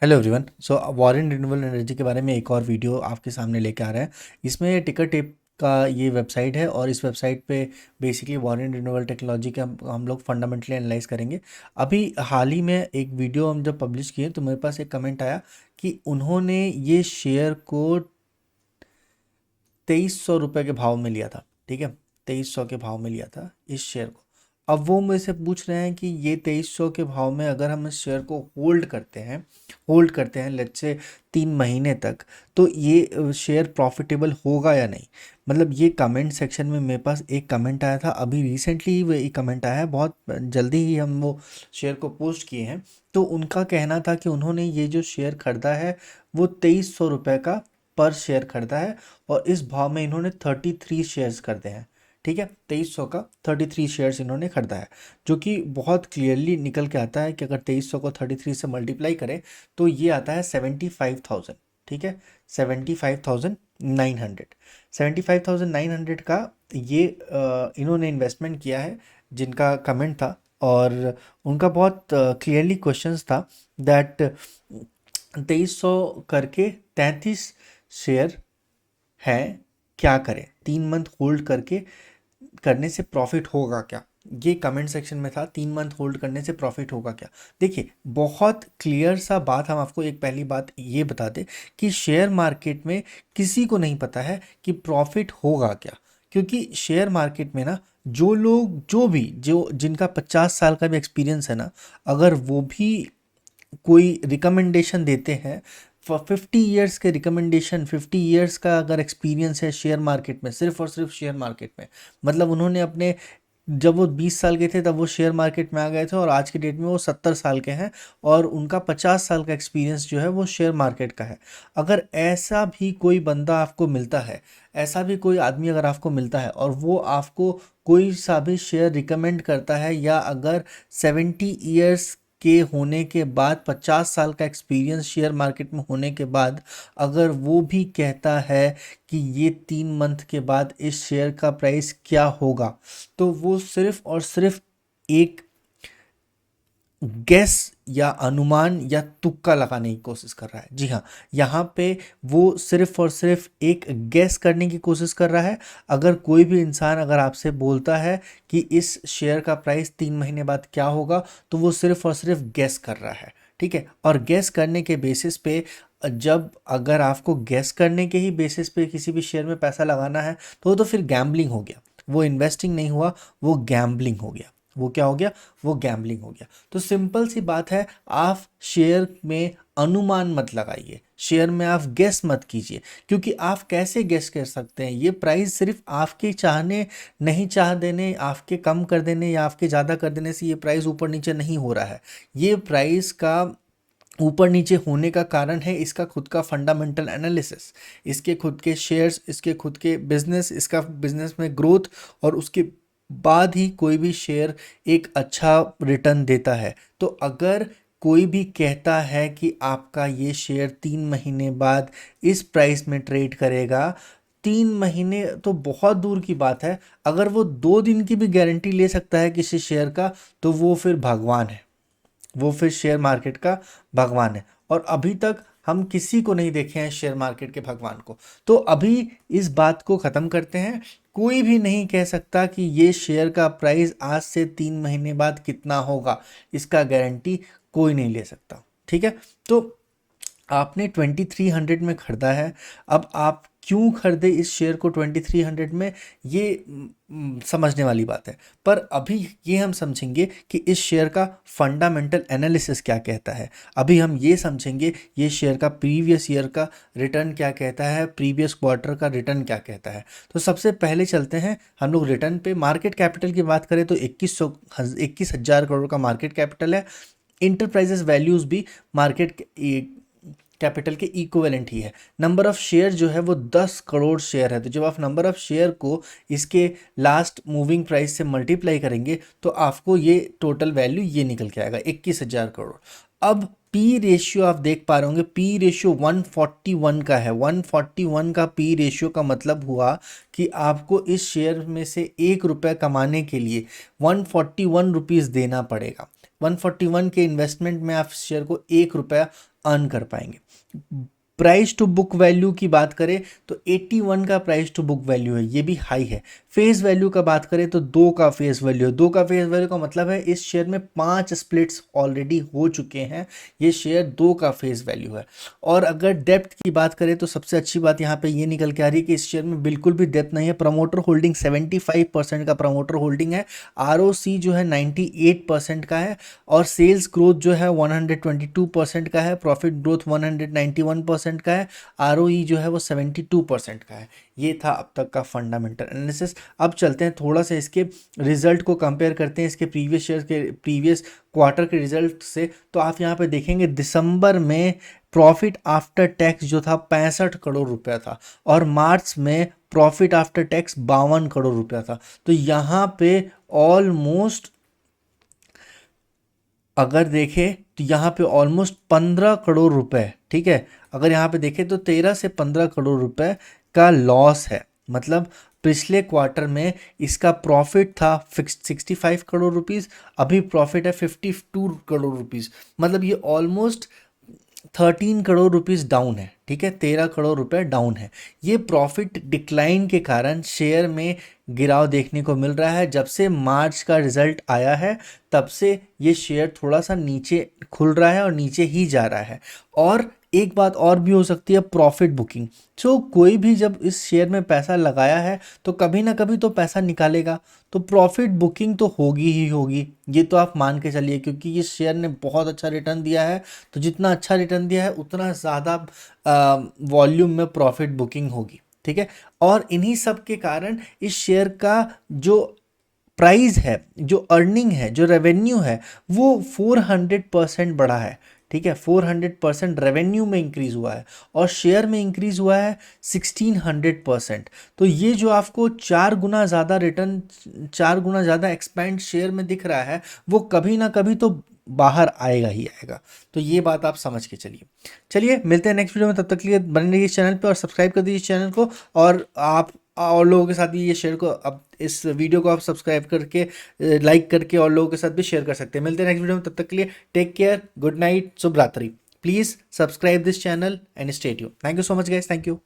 Hello everyone. So Waaree renewable energy के बारे में एक और वीडियो आपके सामने लेके आ रहा है। इसमें टिकर टेप का ये वेबसाइट है और इस वेबसाइट पे बेसिकली वॉरेन रिन्यूएबल टेक्नोलॉजी का हम लोग फंडामेंटली एनालाइज करेंगे। अभी हाल ही में एक वीडियो हम जब पब्लिश किए तो मेरे पास एक कमेंट आया कि उन्होंने ये शेयर को 2300 रुपये के भाव में लिया था। ठीक है, 2300 के भाव में लिया था इस शेयर को। अब वो मेरे से पूछ रहे हैं कि ये 2300 के भाव में अगर हम इस शेयर को होल्ड करते हैं लेट्स से 3 महीने तक, तो ये शेयर प्रॉफिटेबल होगा या नहीं। मतलब ये कमेंट सेक्शन में मेरे पास एक कमेंट आया था, अभी रिसेंटली ही वो एक कमेंट आया है, बहुत जल्दी ही हम वो शेयर को पोस्ट किए हैं। तो उनका कहना था कि उन्होंने ये जो शेयर खरीदा है वो 2300 रुपये का पर शेयर खरीदा है और इस भाव में इन्होंने 33 शेयर्स खरीदे हैं। ठीक है, 2300 का 33 शेयर्स इन्होंने खरीदा है, जो कि बहुत क्लियरली निकल के आता है कि अगर 2300 को 33 से मल्टीप्लाई करें तो ये आता है 75,000। ठीक है, 75,900। 75,900 का ये इन्होंने इन्वेस्टमेंट किया है, जिनका कमेंट था। और उनका बहुत क्लियरली क्वेश्चंस था दैट 2300 करके 33 शेयर है, क्या करें, 3 मंथ होल्ड करके करने से प्रॉफिट होगा क्या। ये कमेंट सेक्शन में था, 3 मंथ होल्ड करने से प्रॉफिट होगा क्या। देखिए, बहुत क्लियर सा बात हम आपको एक पहली बात ये बता दें कि शेयर मार्केट में किसी को नहीं पता है कि प्रॉफिट होगा क्या। क्योंकि शेयर मार्केट में ना जो लोग जो जिनका 50 साल का भी एक्सपीरियंस है ना, अगर वो भी कोई रिकमेंडेशन देते हैं, 50 ईयर्स के रिकमेंडेशन, 50 ईयर्स का अगर एक्सपीरियंस है शेयर मार्केट में, सिर्फ और सिर्फ शेयर मार्केट में, मतलब उन्होंने अपने जब वो 20 साल के थे तब वो शेयर मार्केट में आ गए थे और आज के डेट में वो 70 साल के हैं और उनका 50 साल का एक्सपीरियंस जो है वो शेयर मार्केट का है। अगर ऐसा भी कोई बंदा आपको मिलता है, ऐसा भी कोई आदमी अगर आपको मिलता है और वो आपको कोई सा भी शेयर रिकमेंड करता है, या अगर 70 ईयर्स के होने के बाद, 50 साल का एक्सपीरियंस शेयर मार्केट में होने के बाद, अगर वो भी कहता है कि ये 3 मंथ के बाद इस शेयर का प्राइस क्या होगा, तो वो सिर्फ और सिर्फ एक गैस या अनुमान या तुक्का लगाने की कोशिश कर रहा है। जी हाँ, यहाँ पे वो सिर्फ और सिर्फ एक गैस करने की कोशिश कर रहा है। अगर कोई भी इंसान अगर आपसे बोलता है कि इस शेयर का प्राइस 3 महीने बाद क्या होगा, तो वो सिर्फ और सिर्फ गैस कर रहा है। ठीक है, और गैस करने के बेसिस पे, जब अगर आपको गैस करने के ही बेसिस पे किसी भी शेयर में पैसा लगाना है तो वो तो फिर गैम्बलिंग हो गया, वो इन्वेस्टिंग नहीं हुआ, वो गैम्बलिंग हो गया। वो क्या हो गया, वो गैम्बलिंग हो गया। तो सिंपल सी बात है, आप शेयर में अनुमान मत लगाइए, शेयर में आप गेस मत कीजिए। क्योंकि आप कैसे गेस कर सकते हैं, ये प्राइस सिर्फ आपके चाहने, नहीं चाह देने, आपके कम कर देने या आपके ज़्यादा कर देने से ये प्राइस ऊपर नीचे नहीं हो रहा है। ये प्राइस का ऊपर नीचे होने का कारण है इसका खुद का फंडामेंटल एनालिसिस, इसके खुद के शेयर्स, इसके खुद के बिजनेस, इसका बिजनेस में ग्रोथ, और उसके बाद ही कोई भी शेयर एक अच्छा रिटर्न देता है। तो अगर कोई भी कहता है कि आपका ये शेयर 3 महीने बाद इस प्राइस में ट्रेड करेगा, 3 महीने तो बहुत दूर की बात है, अगर वो 2 दिन की भी गारंटी ले सकता है किसी शेयर का, तो वो फिर भगवान है, वो फिर शेयर मार्केट का भगवान है। और अभी तक हम किसी को नहीं देखे हैं शेयर मार्केट के भगवान को। तो अभी इस बात को ख़त्म करते हैं। कोई भी नहीं कह सकता कि ये शेयर का प्राइस आज से 3 महीने बाद कितना होगा, इसका गारंटी कोई नहीं ले सकता। ठीक है, तो आपने 2300 में खरीदा है, अब आप क्यों खरीदे इस शेयर को 2300 में, ये समझने वाली बात है। पर अभी ये हम समझेंगे कि इस शेयर का फंडामेंटल एनालिसिस क्या कहता है। अभी हम ये समझेंगे ये शेयर का प्रीवियस ईयर का रिटर्न क्या कहता है, प्रीवियस क्वार्टर का रिटर्न क्या कहता है। तो सबसे पहले चलते हैं हम लोग रिटर्न पे। मार्केट कैपिटल की बात करें तो 21,000 करोड़ का मार्केट कैपिटल है। इंटरप्राइजेस वैल्यूज़ भी मार्केट कैपिटल के इक्विवेलेंट ही है। नंबर ऑफ शेयर जो है वो 10 करोड़ शेयर है। तो जब आप नंबर ऑफ शेयर को इसके लास्ट मूविंग प्राइस से मल्टीप्लाई करेंगे तो आपको ये टोटल वैल्यू ये निकल के आएगा 21,000 करोड़। अब पी रेशियो आप देख पा रहे होंगे, पी रेशियो 141 का है। 141 का पी रेशियो का मतलब हुआ कि आपको इस शेयर में से 1 रुपया कमाने के लिए 141 रुपीज़ देना पड़ेगा। 141 के इन्वेस्टमेंट में आप शेयर को 1 रुपया अर्न कर पाएंगे। प्राइस टू बुक वैल्यू की बात करें तो 81 का प्राइस टू बुक वैल्यू है, ये भी हाई है। फेस वैल्यू का बात करें तो 2 का फेस वैल्यू है। 2 का फेस वैल्यू का मतलब है इस शेयर में 5 स्प्लिट्स ऑलरेडी हो चुके हैं, ये शेयर 2 का फेस वैल्यू है। और अगर डेप्थ की बात करें तो सबसे अच्छी बात यहाँ पे ये निकल के आ रही है कि इस शेयर में बिल्कुल भी डेप्थ नहीं है। प्रमोटर होल्डिंग 75% का प्रमोटर होल्डिंग है। आरओसी जो है 98% का है, और सेल्स ग्रोथ जो है 122% का है, प्रॉफिट ग्रोथ 191% का है, आरओई जो है वो 72% का है। ये था अब तक का फंडामेंटल एनालिसिस। अब चलते हैं थोड़ा सा इसके रिजल्ट को कंपेयर करते हैं इसके प्रीवियस शेयर के प्रीवियस क्वार्टर के रिजल्ट से। तो आप यहाँ पे देखेंगे दिसंबर में प्रॉफिट आफ्टर टैक्स जो था 65 करोड़ रुपया था, और मार्च में प्रॉफिट आफ्टर टैक्स 52 करोड़ रुपया था। तो यहाँ पे ऑलमोस्ट अगर देखें तो यहाँ पे ऑलमोस्ट 15 करोड़ रुपए, ठीक है, अगर यहाँ पे देखें तो 13 से 15 करोड़ रुपए का लॉस है। मतलब पिछले क्वार्टर में इसका प्रॉफिट था 65 करोड़ रुपीस, अभी प्रॉफिट है 52 करोड़ रुपीस। मतलब ये ऑलमोस्ट 13 करोड़ रुपीस डाउन है, ठीक है, 13 करोड़ रुपए डाउन है। ये प्रॉफिट डिक्लाइन के कारण शेयर में गिराव देखने को मिल रहा है। जब से मार्च का रिजल्ट आया है तब से ये शेयर थोड़ा सा नीचे खुल रहा है और नीचे ही जा रहा है। और एक बात और भी हो सकती है, प्रॉफिट बुकिंग। सो कोई भी जब इस शेयर में पैसा लगाया है तो कभी ना कभी तो पैसा निकालेगा, तो प्रॉफिट बुकिंग तो होगी ही होगी, ये तो आप मान के चलिए, क्योंकि ये शेयर ने बहुत अच्छा रिटर्न दिया है। तो जितना अच्छा रिटर्न दिया है उतना ज़्यादा वॉल्यूम में प्रॉफिट बुकिंग होगी, ठीक है। और इन्हीं सब के कारण इस शेयर का जो प्राइस है, जो अर्निंग है, जो रेवेन्यू है, वो 400% बढ़ा है, ठीक है। 400% रेवेन्यू में इंक्रीज हुआ है, और शेयर में इंक्रीज हुआ है 1600%। तो ये जो आपको 4 गुना ज़्यादा रिटर्न, 4 गुना ज़्यादा एक्सपेंड शेयर में दिख रहा है, वो कभी ना कभी तो बाहर आएगा ही आएगा। तो ये बात आप समझ के चलिए। चलिए मिलते हैं नेक्स्ट वीडियो में, तब तक के लिए बने रहिए इस चैनल पे और सब्सक्राइब कर दीजिए इस चैनल को। और आप और लोगों के साथ भी ये शेयर को, अब इस वीडियो को आप सब्सक्राइब करके, लाइक करके और लोगों के साथ भी शेयर कर सकते हैं। मिलते हैं नेक्स्ट वीडियो में, तब तक के लिए टेक केयर, गुड नाइट, शुभ रात्रि। Please subscribe this channel and stay tuned. Thank you so much guys, thank you.